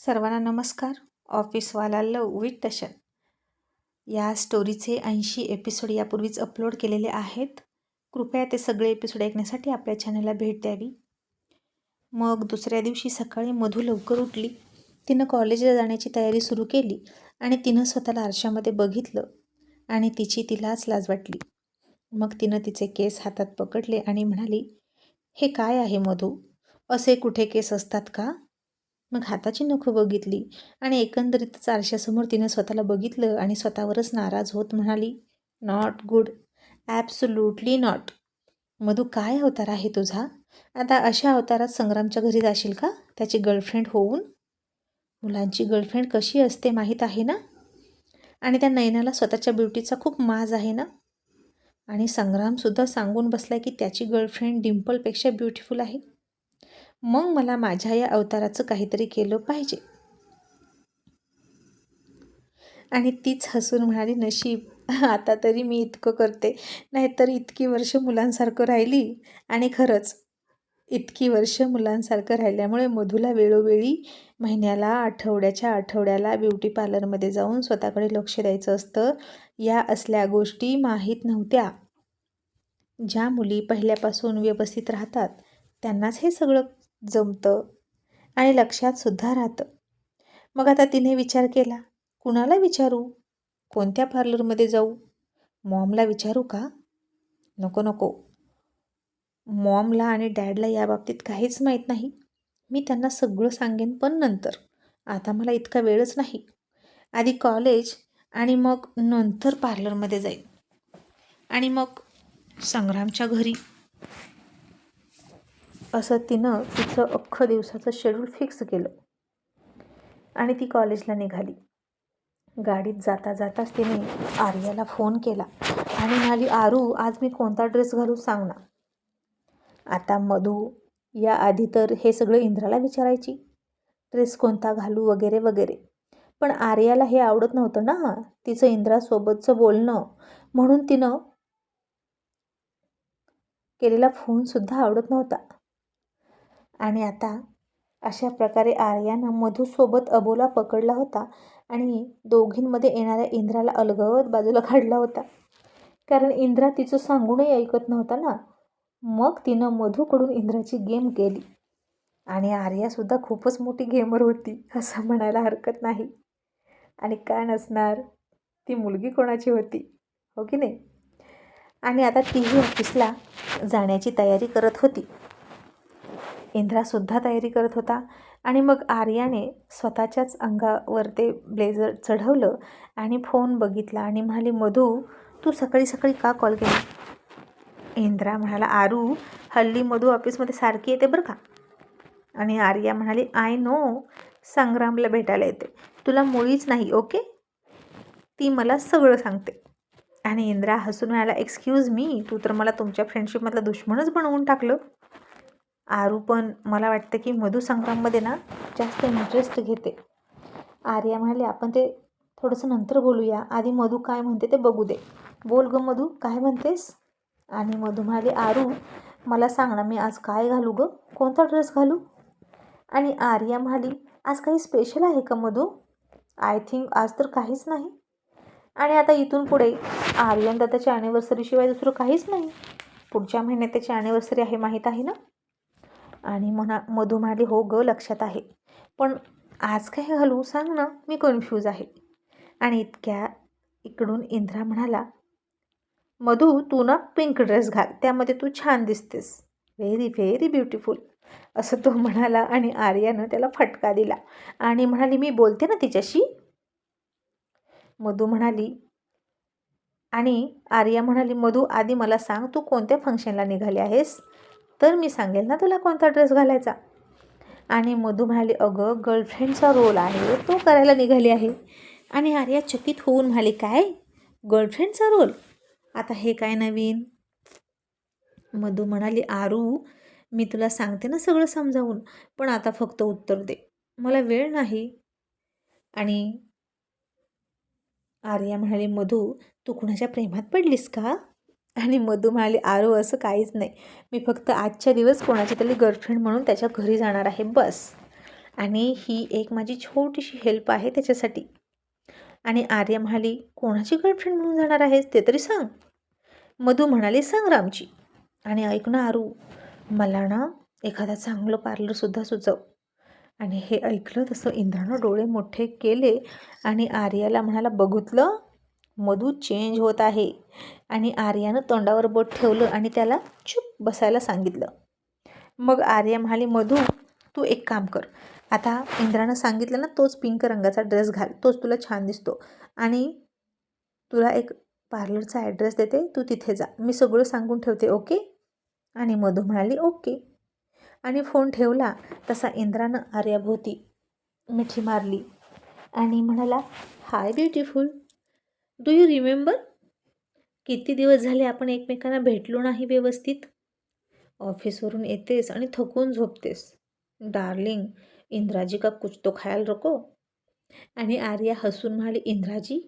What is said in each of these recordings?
सर्वांना नमस्कार. ऑफिसवाला लव विथ टशन या स्टोरीचे 80 एपिसोड यापूर्वीच अपलोड केलेले आहेत. कृपया ते सगळे एपिसोड ऐकण्यासाठी आपल्या चॅनलला भेट द्यावी. मग दुसऱ्या दिवशी सकाळी मधू लवकर उठली. तिनं कॉलेजला जाण्याची तयारी सुरू केली आणि तिनं स्वतःला आरशामध्ये बघितलं आणि तिलाच लाज वाटली. मग तिनं तिचे केस हातात पकडले आणि म्हणाली, हे काय आहे मधू? असे कुठे केस असतात का? मग हाताची नखं बघितली आणि एकंदरीतच आरशासमोर तिने स्वतःला बघितलं आणि स्वतःवरच नाराज होत म्हणाली, not good, absolutely not. Madhu, काय अवतार आहे तुझा? आता अशा अवतारात संग्रामच्या घरी जाशील का, त्याची गर्लफ्रेंड होऊन? मुलांची गर्लफ्रेंड कशी असते माहीत आहे ना? आणि त्या नयनाला स्वतःच्या ब्युटीचा खूप माज आहे ना? आणि संग्रामसुद्धा सांगून बसलाय की त्याची गर्लफ्रेंड डिम्पलपेक्षा ब्युटिफुल आहे. मग मला माझ्या या अवताराचं काहीतरी केलं पाहिजे. आणि तीच हसून म्हणाली, नशीब, आता तरी मी इतकं करते, नाहीतर इतकी वर्ष मुलांसारखं राहिली. आणि खरंच इतकी वर्ष मुलांसारखं राहिल्यामुळे मधूला वेळोवेळी महिन्याला आठवड्याला ब्युटी पार्लरमध्ये जाऊन स्वतःकडे लक्ष द्यायचं असतं. या असल्या गोष्टी माहीत नव्हत्या. ज्या मुली पहिल्यापासून व्यवस्थित राहतात त्यांनाच हे सगळं जमतं आणि लक्षात सुद्धा राहतं. मग आता तिने विचार केला, कुणाला विचारू? कोणत्या पार्लरमध्ये जाऊ? मॉमला विचारू का? नको. मॉमला आणि डॅडला याबाबतीत काहीच माहीत नाही. मी त्यांना सगळं सांगेन, पण नंतर. आता मला इतका वेळच नाही. आधी कॉलेज आणि मग नंतर पार्लरमध्ये जाईन. आणि मग संग्रामच्या घरी. असं तिनं तिचं अख्खं दिवसाचं शेड्यूल फिक्स केलं आणि ती कॉलेजला निघाली. गाडीत जाताच तिने आर्याला फोन केला आणि म्हणाली, आरू, आज मी कोणता ड्रेस घालू सांग ना. आता मधू या आधी तर हे सगळं इंद्राला विचारायची, ड्रेस कोणता घालू वगैरे वगैरे. पण आर्याला हे आवडत नव्हतं ना, तिचं इंद्रासोबतचं बोलणं. म्हणून तिनं केलेला फोनसुद्धा आवडत नव्हता. आणि आता अशा प्रकारे आर्यानं मधूसोबत अबोला पकडला होता आणि दोघींमध्ये येणाऱ्या इंद्राला अलगद बाजूला काढला होता. कारण इंद्रा तिचं सांगूनही ऐकत नव्हता ना. मग तिनं मधूकडून इंद्राची गेम केली. आणि आर्यासुद्धा खूपच मोठी गेमर होती असं म्हणायला हरकत नाही. आणि काय नसणार, ती मुलगी कोणाची होती, हो की नाही? आणि आता तीही ऑफिसला जाण्याची तयारी करत होती. इंद्रासुद्धा तयारी करत होता. आणि मग आर्याने स्वतःच्याच अंगावर ते ब्लेझर चढवलं आणि फोन बघितला आणि म्हणाली, मधू, तू सकाळी का कॉल केला? इंद्रा म्हणाला, आरू, हल्ली मधू ऑफिसमध्ये सारखी येते बरं का. आणि आर्या म्हणाली, आय नो, संग्रामला भेटायला येते, तुला मुळीच नाही, ओके. ती मला सगळं सांगते. आणि इंद्रा हसून म्हणाला, एक्सक्यूज मी, तू तर मला तुमच्या फ्रेंडशिपमधला दुश्मनच बनवून टाकलं. आरू, पण मला वाटतं की मधू संग्राममध्ये ना जास्त इंटरेस्ट घेते. आर्या म्हणाले, आपण ते थोडंसं नंतर बोलूया, आधी मधू काय म्हणते ते बघू दे. बोल ग मधू, काय म्हणतेस? आणि मधू म्हणाले, आरू, मला सांग ना, मी आज काय घालू ग, कोणता ड्रेस घालू? आणि आर्या म्हणाली, आज काही स्पेशल आहे का मधू? आय थिंक आज तर काहीच नाही. आणि आता इथून पुढे आर्यन दादाच्या ॲनिव्हर्सरीशिवाय दुसरं काहीच नाही. पुढच्या महिन्यात त्याची ॲनिव्हर्सरी आहे, माहीत आहे ना? आणि मधू म्हणाली, हो ग, लक्षात आहे, पण आज काय घालू सांग ना, मी कन्फ्यूज आहे. आणि इकडून इंद्रा म्हणाला, मधू, तू ना पिंक ड्रेस घाल, त्यामध्ये तू छान दिसतेस, व्हेरी व्हेरी ब्युटिफुल, असं तो म्हणाला. आणि आर्यानं त्याला फटका दिला आणि म्हणाली, मी बोलते ना तिच्याशी. मधू म्हणाली, आणि आर्या म्हणाली, मधू, आधी मला सांग, तू कोणत्या फंक्शनला निघाली आहेस, तर मी सांगेल ना तुला कोणता ड्रेस घालायचा. आणि मधू म्हणाली, अगं, गर्लफ्रेंडचा रोल आहे तो करायला निघाली आहे. आणि आर्या चकित होऊन म्हणाली, काय, गर्लफ्रेंडचा रोल? आता हे काय नवीन? मधू म्हणाली, आरू, मी तुला सांगते ना सगळं समजावून, पण आता फक्त उत्तर दे, मला वेळ नाही. आणि आर्या म्हणाली, मधू, तू कुणाच्या प्रेमात पडलीस का? आणि मधू म्हणाली, आरू, असं काहीच नाही, मी फक्त आजच्या दिवस कोणाची तरी गर्लफ्रेंड म्हणून त्याच्या घरी जाणार आहे, बस. आणि ही एक माझी छोटीशी हेल्प आहे त्याच्यासाठी. आणि आर्या म्हणाली, कोणाची गर्लफ्रेंड म्हणून जाणार आहेस ते तरी सांग. मधू म्हणाली, सांग रामची. आणि ऐक ना आरू, मला ना एखादा चांगलं पार्लरसुद्धा सुचव. आणि हे ऐकलं तसं इंद्रानं डोळे मोठे केले आणि आर्याला म्हणाला, बघितलं मधू चेंज होत आहे. आणि आर्यानं तोंडावर बोट ठेवलं आणि त्याला चुप बसायला सांगितलं. मग आर्या म्हणाली, मधू तू एक काम कर, आता इंद्रानं सांगितलं ना तोच पिंक रंगाचा ड्रेस घाल, तोच तुला छान दिसतो. आणि तुला एक पार्लरचा ॲड्रेस देते, तू तिथे जा, मी सगळं सांगून ठेवते, ओके. आणि मधू म्हणाली, ओके. आणि फोन ठेवला तसा इंद्रानं आर्याभोवती मिठी मारली आणि म्हणाला, हाय ब्युटिफुल, डू यू रिमेंबर? किती दिवस झाले आपण एकमेकांना भेटलो नाही व्यवस्थित. ऑफिसवरून येतेस आणि थकून झोपतेस. डार्लिंग, इंद्राजी का कुछ तो ख्याल रखो. आणि आर्या हसून म्हणाली, इंद्राजी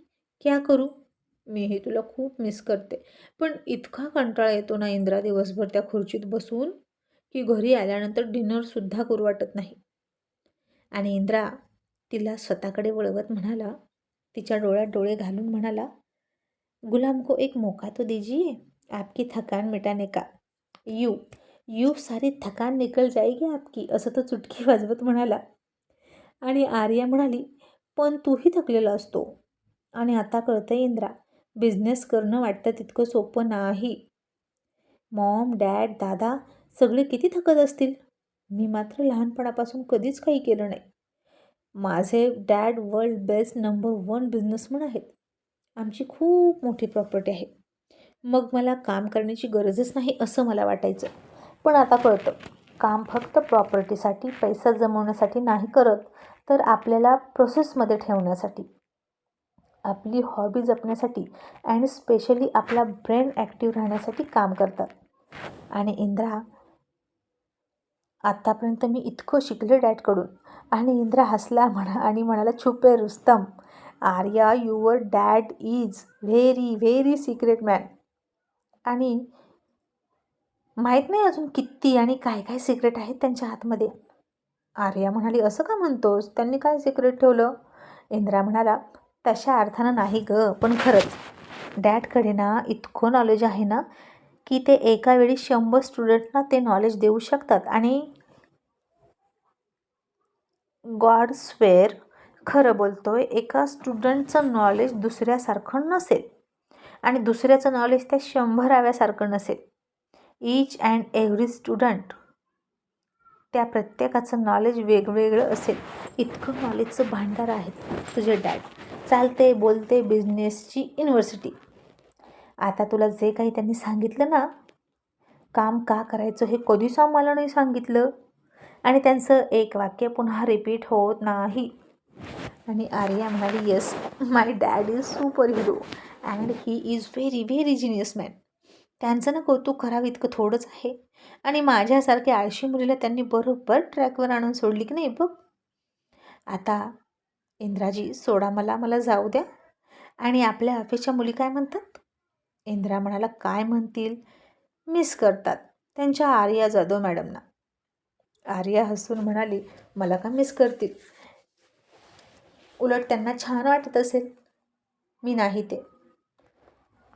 क्या करू, मीही तुला खूप मिस करते. पण इतका कंटाळा येतो ना इंद्रा दिवसभर त्या खुर्चीत बसून, की घरी आल्यानंतर डिनरसुद्धा करू वाटत नाही. आणि इंद्रा तिला स्वतःकडे वळवत म्हणाला, तिच्या डोळ्यात डोळे घालून म्हणाला, गुलाम को एक मौका तो दीजिए आपकी थकान मिटाने का. यू सारी थकान निकल जाएगी आपकी, असं तो चुटकी वाजवत म्हणाला. आणि आर्या म्हणाली, पण तूही थकलेला असतो. आणि आता कळतंय इंद्रा, बिझनेस करणं वाटतं तितकं सोपं नाही. मॉम, डॅड, दादा सगळे किती थकत असतील. मी मात्र लहानपणापासून कधीच काही केलं नाही. माझे dad world best number 1 businessman आहेत. आमची खूप मोठी प्रॉपर्टी आहे. मग मला काम करण्याची गरजच नाही असं मला वाटायचं. पण आता कळतं, काम फक्त प्रॉपर्टीसाठी, पैसा जमवण्यासाठी नाही करत, तर आपल्याला प्रोसेसमध्ये ठेवण्यासाठी, आपली हॉबी जपण्यासाठी आणि स्पेशली आपला ब्रेन ॲक्टिव्ह राहण्यासाठी काम करतात. आणि इंद्रा, आत्तापर्यंत मी इतकं शिकले डॅडकडून. आणि इंद्रा हसला आणि म्हणाला, छुपे रुस्तम, Arya your dad is very very secret man. आणि माहीत नाही अजून किती आणि काय काय सिक्रेट आहेत त्यांच्या आतमध्ये. आर्या म्हणाली, असं का म्हणतोस, त्यांनी काय सिक्रेट ठेवलं? इंद्रा म्हणाला, तशा अर्थानं नाही ग, पण खरंच डॅडकडे ना इतकं नॉलेज आहे ना की ते एका वेळी 100 स्टुडंटना ते नॉलेज देऊ शकतात. आणि गॉड स्वेअर, खरं बोलतोय, एका स्टुडंटचं नॉलेज दुसऱ्यासारखं नसेल आणि दुसऱ्याचं नॉलेज त्या 100व्यासारखं नसेल. ईच अँड एव्हरी स्टुडंट, त्या प्रत्येकाचं नॉलेज वेगवेगळं असेल. इतकं नॉलेजचं भांडार आहेत तुझे डॅड. चालते बोलते बिझनेसची युनिव्हर्सिटी. आता तुला जे काही त्यांनी सांगितलं ना, काम का करायचं हे कधीच आम्हाला नाही सांगितलं. आणि त्यांचं एक वाक्य पुन्हा रिपीट होत नाही. आणि आर्या म्हणाली, yes, my dad is super hero and he is very very genius man. त्यांचं ना कौतुक करावं इतकं थोडंच आहे. आणि माझ्यासारख्या आळशी मुलीला त्यांनी बरोबर ट्रॅकवर आणून सोडली की नाही बघ. आता इंद्राजी सोडा, मला जाऊ द्या. आणि आपल्या ऑफिसच्या मुली काय म्हणतात? इंद्रा म्हणाला, काय म्हणतील, मिस करतात त्यांच्या आर्या जाधव मॅडमना. आर्या हसून म्हणाली, मला का मिस करतील, उलट त्यांना छान वाटत असेल, मी नाही ते.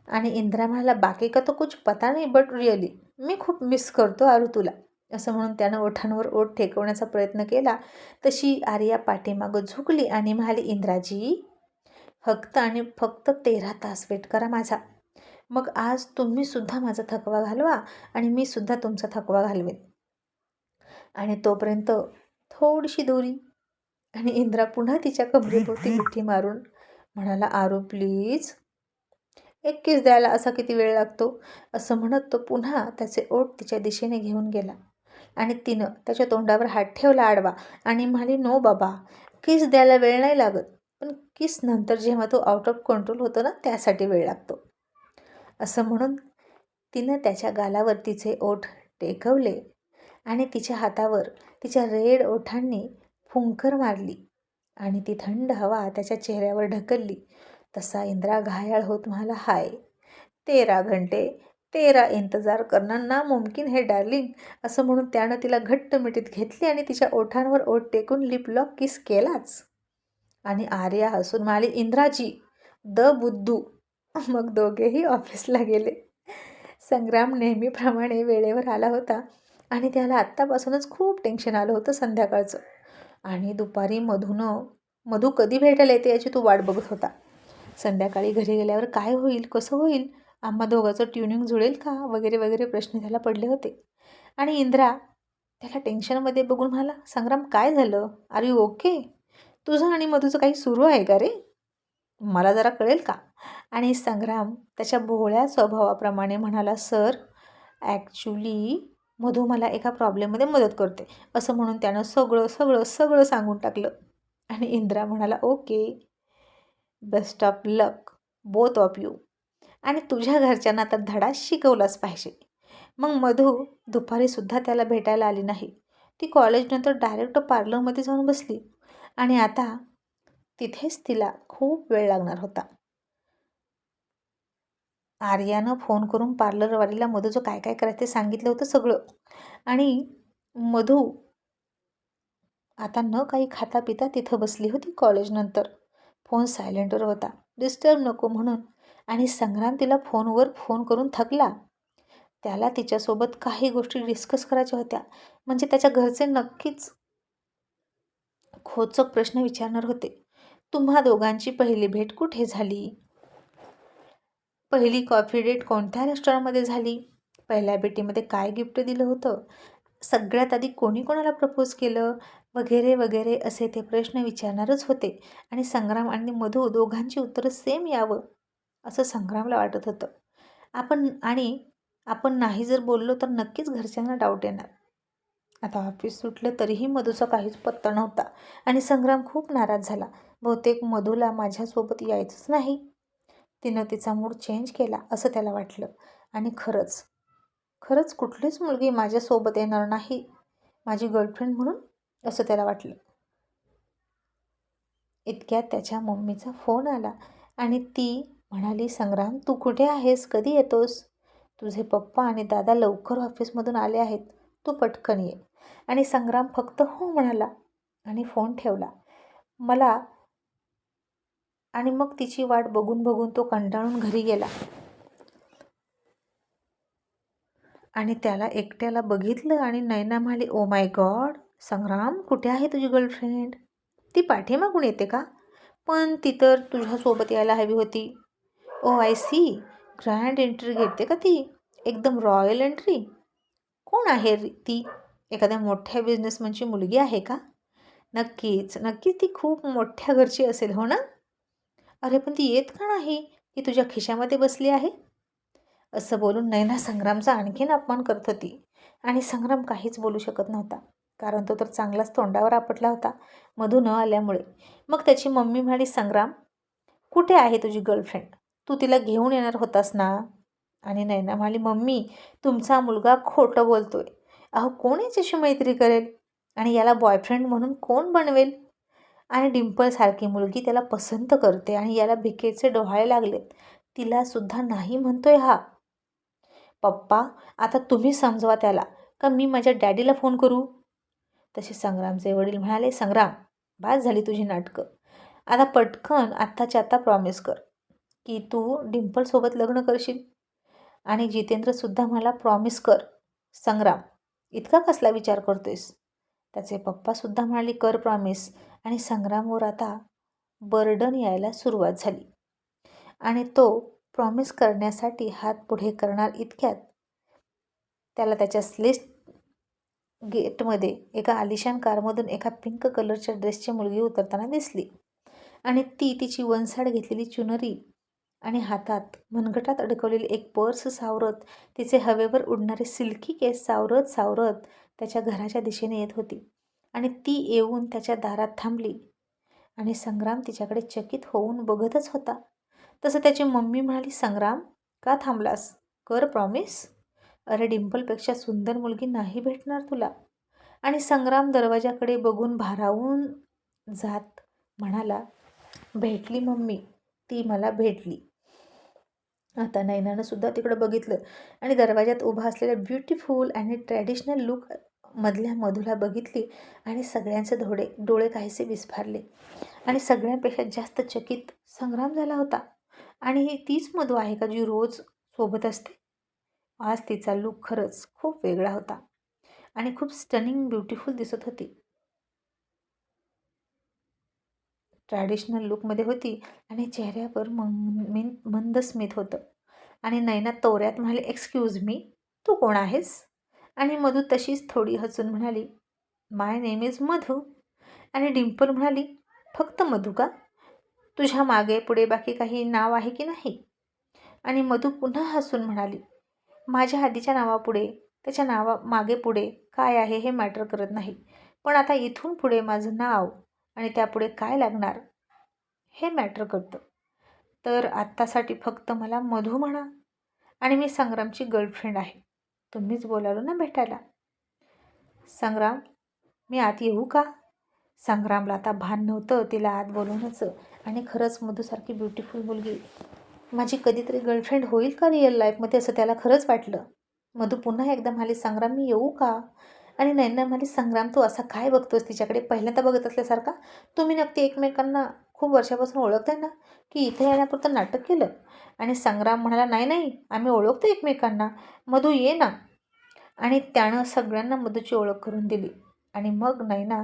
आणि इंद्रा म्हणाला, बाकी का तो कुछ पता नाही, बट रिअली मी खूप मिस करतो आरू तुला. असं म्हणून त्यानं ओठांवर ओठ ठेकवण्याचा प्रयत्न केला. तशी आर्या पाठीमागं झुकली आणि म्हणाली, इंद्राजी, फक्त आणि फक्त 13 तास वेट करा माझा. मग आज तुम्हीसुद्धा माझा थकवा घालवा आणि मी सुद्धा तुमचा थकवा घालवेन. आणि तोपर्यंत थोडीशी दोरी. आणि इंद्रा पुन्हा तिच्या कमरेभोवती मिठी मारून म्हणाला, आरू प्लीज, एक किस द्यायला असा किती वेळ लागतो. असं म्हणत तो पुन्हा त्याचे ओठ तिच्या दिशेने घेऊन गेला. आणि तिनं त्याच्या तोंडावर हात ठेवला आडवा आणि म्हणाली, नो बाबा, किस द्यायला वेळ नाही लागत, पण किस नंतर जेव्हा तो आउट ऑफ कंट्रोल होतो ना, त्यासाठी वेळ लागतो. असं म्हणून तिनं त्याच्या गालावर तिचे ओठ टेकवले आणि तिच्या हातावर तिच्या रेड ओठांनी फुंकर मारली आणि ती थंड हवा त्याच्या चेहऱ्यावर ढकलली. तसा इंद्रा घायाळ होत म्हणाला, हाय, 13 घंटे तेरा इंतजार करणं नामुमकिन है डार्लिंग, असं म्हणून त्यानं तिला घट्ट मिठीत घेतली आणि तिच्या ओठांवर ओठ टेकून लिप लॉक किस केलाच. आणि आर्या हसून म्हणाली, इंद्राजी द बुद्धू. मग दोघेही ऑफिसला गेले. संग्राम नेहमीप्रमाणे वेळेवर आला होता आणि त्याला आत्तापासूनच खूप टेन्शन आलं होतं संध्याकाळचं. आणि दुपारी मधू कधी भेटायला येते याची तो वाट बघत होता. संध्याकाळी घरी गेल्यावर काय होईल, कसं होईल, आम्हा दोघांचं ट्युनिंग जुळेल का, वगैरे वगैरे प्रश्न त्याला पडले होते. आणि इंद्रा त्याला टेन्शनमध्ये बघून म्हणाला, संग्राम काय झालं, आर यू ओके, तुझं आणि मधूचं काही सुरू आहे का रे, मला जरा कळेल का. आणि संग्राम त्याच्या भोळ्या स्वभावाप्रमाणे म्हणाला, सर ॲक्च्युली मधू मला एका प्रॉब्लेममध्ये मदत करते, असं म्हणून त्यानं सगळं सगळं सगळं सांगून टाकलं. आणि इंद्रा म्हणाला, okay, best of luck both of you, आणि तुझ्या घरच्यांना तर धडा शिकवलाच पाहिजे. मग मधू दुपारीसुद्धा त्याला भेटायला आली नाही. ती कॉलेजनंतर डायरेक्ट पार्लरमध्ये जाऊन बसली आणि आता तिथेच तिला खूप वेळ लागणार होता. आर्यानं फोन करून पार्लरवालीला मधूचं काय काय करायचं ते सांगितलं होतं सगळं. आणि मधू आता न काही खाता पिता तिथं बसली होती कॉलेजनंतर. फोन सायलेंटवर होता, डिस्टर्ब नको म्हणून. आणि संग्राम तिला फोनवर फोन करून थकला. त्याला तिच्यासोबत काही गोष्टी डिस्कस करायच्या होत्या. म्हणजे त्याच्या घरचे नक्कीच खोचक प्रश्न विचारणार होते. तुम्हा दोघांची पहिली भेट कुठे झाली, पहिली कॉफी डेट कोणत्या रेस्टॉरंटमध्ये झाली, पहिल्या भेटीमध्ये काय गिफ्ट दिलं होतं, सगळ्यात आधी कोणी कोणाला प्रपोज केलं, वगैरे वगैरे असे ते प्रश्न विचारणारच होते. आणि संग्राम आणि मधू दोघांची उत्तरं सेम यावं असं संग्रामला वाटत होतं. आपण नाही जर बोललो तर नक्कीच घरच्यांना डाऊट येणार. आता ऑफिस सुटलं तरीही मधूचा काहीच पत्ता नव्हता आणि संग्राम खूप नाराज झाला. बहुतेक मधूला माझ्यासोबत यायचंच नाही, तिनं तिचा मूड चेंज केला असं त्याला वाटलं. आणि खरंच कुठलीच मुलगी माझ्यासोबत येणार नाही माझी गर्लफ्रेंड म्हणून, असं त्याला वाटलं. इतक्यात त्याच्या मम्मीचा फोन आला आणि ती म्हणाली, संग्राम तू कुठे आहेस, कधी येतोस, तुझे पप्पा आणि दादा लवकर ऑफिसमधून आले आहेत, तू पटकन ये. आणि संग्राम फक्त हो म्हणाला आणि फोन ठेवला. आणि मग तिची वाट बघून बघून तो कंटाळून घरी गेला. आणि त्याला एकट्याला बघितलं आणि नैना म्हणाली, ओ माय गॉड, संग्राम कुठे आहे तुझी गर्लफ्रेंड, ती पाठीमागून येते का, पण ती तर तुझ्यासोबत यायला हवी होती. ओ आय सी, ग्रँड एंट्री घेते का ती, एकदम रॉयल एंट्री. कोण आहे ती, एखाद्या मोठ्या बिझनेसमॅनची मुलगी आहे का, नक्कीच ती खूप मोठ्या घरची असेल हो ना. अरे पण ती येत का नाही, ती तुझ्या खिशामध्ये बसली आहे. असं बोलून नैना संग्रामचा आणखीन अपमान करत होती. आणि संग्राम काहीच बोलू शकत नव्हता, कारण तो तर चांगलाच तोंडावर आपटला होता मधू न आल्यामुळे. मग त्याची मम्मी म्हणाली, संग्राम कुठे आहे तुझी गर्लफ्रेंड, तू तिला घेऊन येणार होतास ना. आणि नैना म्हणाली, मम्मी तुमचा मुलगा खोटं बोलतोय, अहो कोण याच्याशी मैत्री करेल आणि याला बॉयफ्रेंड म्हणून कोण बनवेल, आणि डिम्पलसारखी मुलगी त्याला पसंत करते आणि याला भिकेचे डोहाळे लागलेत, तिलासुद्धा नाही म्हणतोय हा. पप्पा आता तुम्ही समजवा त्याला, का मी माझ्या डॅडीला फोन करू. तसे संग्रामचे वडील म्हणाले, संग्राम बास झाली तुझी नाटकं, आता पटकन आत्ताच्या आत्ता प्रॉमिस कर की तू डिम्पलसोबत लग्न करशील. आणि जितेंद्रसुद्धा मला प्रॉमिस कर. संग्राम इतका कसला विचार करतोयस. त्याचे पप्पासुद्धा म्हणाले, कर प्रॉमिस. आणि संग्रामवर आता बर्डन यायला सुरुवात झाली आणि तो प्रॉमिस करण्यासाठी हात पुढे करणार इतक्यात त्याला त्याच्या स्लेस्ट गेटमध्ये एका आलिशान कारमधून एका पिंक कलरच्या ड्रेसची मुलगी उतरताना दिसली. आणि ती तिची वनसाड घेतलेली चुनरी आणि हातात मनगटात अडकवलेली एक पर्स सावरत, तिचे हवेवर उडणारे सिल्की केस सावरत सावरत त्याच्या घराच्या दिशेने येत होती. आणि ती येऊन त्याच्या दारात थांबली आणि संग्राम तिच्याकडे चकित होऊन बघतच होता. तसं त्याची मम्मी म्हणाली, संग्राम का थांबलास, कर प्रॉमिस, अरे डिम्पलपेक्षा सुंदर मुलगी नाही भेटणार तुला. आणि संग्राम दरवाजाकडे बघून भारावून जात म्हणाला, भेटली मम्मी, ती मला भेटली. आता नैनानं सुद्धा तिकडं बघितलं आणि दरवाजात उभा असलेल्या ब्युटिफुल आणि ट्रॅडिशनल लुक मधल्या मधूला बघितली आणि सगळ्यांचे डोळे काहीसे विस्फारले आणि सगळ्यांपेक्षा जास्त चकित संग्राम झाला होता. आणि ही तीच मधू आहे का जी रोज सोबत असते? आज तिचा लुक खरंच खूप वेगळा होता आणि खूप स्टनिंग ब्युटिफुल दिसत होती. ट्रॅडिशनल लुकमध्ये होती आणि चेहऱ्यावर मंद स्मित होतं. आणि नैना तोऱ्यात म्हणाली, एक्सक्यूज मी, तू कोण आहेस? आणि मधू तशीच थोडी हसून म्हणाली, माय नेम इज मधू. आणि डिंपल म्हणाली, फक्त मधू का? तुझ्या मागे पुढे बाकी काही नाव आहे की नाही? आणि मधू पुन्हा हसून म्हणाली, माझ्या आधीच्या नावापुढे, त्याच्या मागे पुढे काय आहे हे मॅटर करत नाही, पण आता इथून पुढे माझं नाव आणि त्यापुढे काय लागणार हे मॅटर करतं. तर आत्तासाठी फक्त मला मधू म्हणा. आणि मी संग्रामची गर्लफ्रेंड आहे. तुम्हीच बोलावलं ना भेटायला. संग्राम, मी आत येऊ का? संग्रामला आता भान नव्हतं तिला आत बोलवण्याचं. आणि खरंच मधूसारखी ब्युटिफुल मुलगी माझी कधीतरी गर्लफ्रेंड होईल का रिअल लाईफमध्ये, असं त्याला खरंच वाटलं. मधू पुन्हा एकदा म्हणाली, संग्राम मी येऊ का? आणि नैना म्हणाली, संग्राम तू असा काय बघतोस तिच्याकडे पहिल्यांदा बघत असल्यासारखा? तुम्ही नक्की एकमेकांना खूप वर्षापासून ओळखताय ना, की इथे येण्यापुरतं नाटक केलं? आणि संग्राम म्हणाला, नाही नाही, आम्ही ओळखतो एकमेकांना, मधू ये ना. आणि त्यानं सगळ्यांना मधूची ओळख करून दिली. आणि मग नैना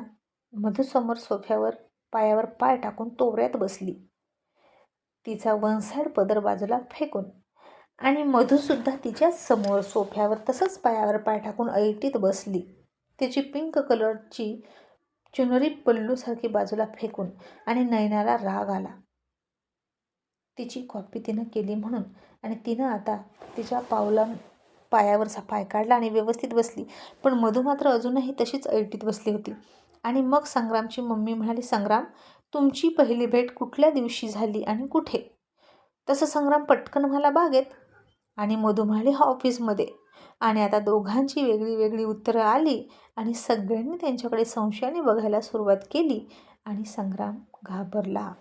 मधूसमोर सोफ्यावर पायावर पाय टाकून तोऱ्यात बसली, तिचा वन साईड पदर बाजूला फेकून. आणि मधूसुद्धा तिच्याच समोर सोफ्यावर तसंच पायावर पाय टाकून ऐटीत बसली, तिची पिंक कलरची चुनरी पल्लूसारखी बाजूला फेकून. आणि नैनाला राग आला तिची कॉपी तिनं केली म्हणून. आणि तिनं आता तिच्या पायावरचा पाय काढला आणि व्यवस्थित बसली. पण मधू मात्र अजूनही तशीच ऐटीत बसली होती. आणि मग संग्रामची मम्मी म्हणाली, संग्राम तुमची पहिली भेट कुठल्या दिवशी झाली आणि कुठे? तसं संग्राम पटकन म्हणाला, बागेत. आणि मधू म्हणाली, ऑफिसमध्ये. आणि आता दोघांची वेगळी वेगळी उत्तरं आली आणि सगळ्यांनी त्यांच्याकडे संशयाने बघायला सुरुवात केली. आणि संग्राम घाबरला.